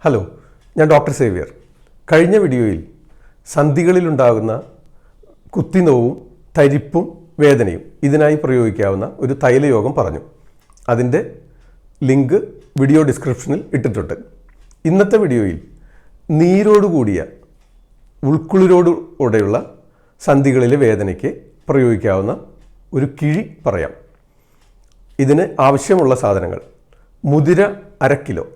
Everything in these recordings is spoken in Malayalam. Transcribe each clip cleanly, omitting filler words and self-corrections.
ഹലോ, ഞാൻ ഡോക്ടർ സേവിയർ. കഴിഞ്ഞ വീഡിയോയിൽ സന്ധികളിലുണ്ടാകുന്ന കുത്തിനോവും തരിപ്പും വേദനയും ഇതിനായി പ്രയോഗിക്കാവുന്ന ഒരു തൈലയോഗം പറഞ്ഞു. അതിൻ്റെ ലിങ്ക് വീഡിയോ ഡിസ്ക്രിപ്ഷനിൽ ഇട്ടിട്ടുണ്ട്. ഇന്നത്തെ വീഡിയോയിൽ നീരോടുകൂടിയ ഉൾക്കുളിരോടുകൂടെയുള്ള സന്ധികളിലെ വേദനയ്ക്ക് പ്രയോഗിക്കാവുന്ന ഒരു കിഴി പറയാം. ഇതിന് ആവശ്യമുള്ള സാധനങ്ങൾ: മുതിര 1/2 കിലോ,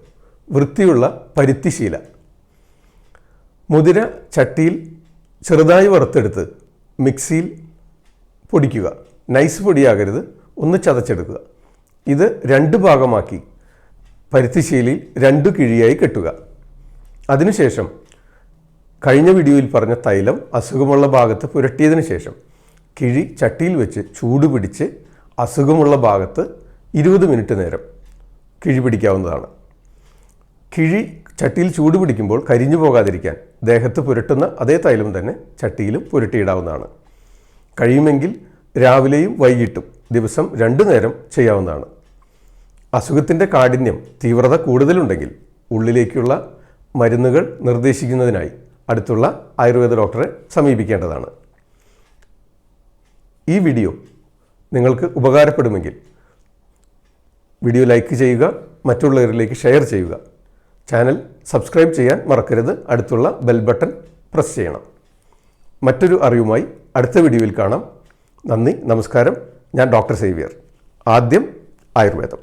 വൃത്തിയുള്ള പരുത്തിശീല. മുതിര ചട്ടിയിൽ ചെറുതായി വറുത്തെടുത്ത് മിക്സിയിൽ പൊടിക്കുക. നൈസ് പൊടിയാകരുത്, ഒന്ന് ചതച്ചെടുക്കുക. ഇത് 2 ഭാഗമാക്കി പരുത്തിശീലയിൽ 2 കിഴിയായി കെട്ടുക. അതിനുശേഷം കഴിഞ്ഞ വീഡിയോയിൽ പറഞ്ഞ തൈലം അസുഖമുള്ള ഭാഗത്ത് പുരട്ടിയതിന് ശേഷം കിഴി ചട്ടിയിൽ വെച്ച് ചൂട് പിടിച്ച് അസുഖമുള്ള ഭാഗത്ത് 20 മിനിറ്റ് നേരം കിഴി പിടിക്കാവുന്നതാണ്. കിഴി ചട്ടിയിൽ ചൂട് പിടിക്കുമ്പോൾ കരിഞ്ഞു പോകാതിരിക്കാൻ ദേഹത്ത് പുരട്ടുന്ന അതേ തൈലം തന്നെ ചട്ടിയിലും പുരട്ടിയിടാവുന്നതാണ്. കഴിയുമെങ്കിൽ രാവിലെയും വൈകിട്ടും ദിവസം 2 നേരം ചെയ്യാവുന്നതാണ്. അസുഖത്തിൻ്റെ കാഠിന്യം തീവ്രത കൂടുതലുണ്ടെങ്കിൽ ഉള്ളിലേക്കുള്ള മരുന്നുകൾ നിർദ്ദേശിക്കുന്നതിനായി അടുത്തുള്ള ആയുർവേദ ഡോക്ടറെ സമീപിക്കേണ്ടതാണ്. ഈ വീഡിയോ നിങ്ങൾക്ക് ഉപകാരപ്പെടുമെങ്കിൽ വീഡിയോ ലൈക്ക് ചെയ്യുക, മറ്റുള്ളവരിലേക്ക് ഷെയർ ചെയ്യുക. ചാനൽ സബ്സ്ക്രൈബ് ചെയ്യാൻ മറക്കരുത്. അടുത്തുള്ള ബെൽ ബട്ടൺ പ്രസ് ചെയ്യണം. മറ്റൊരു അറിവുമായി അടുത്ത വീഡിയോയിൽ കാണാം. നന്ദി, നമസ്കാരം. ഞാൻ ഡോക്ടർ സേവിയർ. ആദ്യം ആയുർവേദം.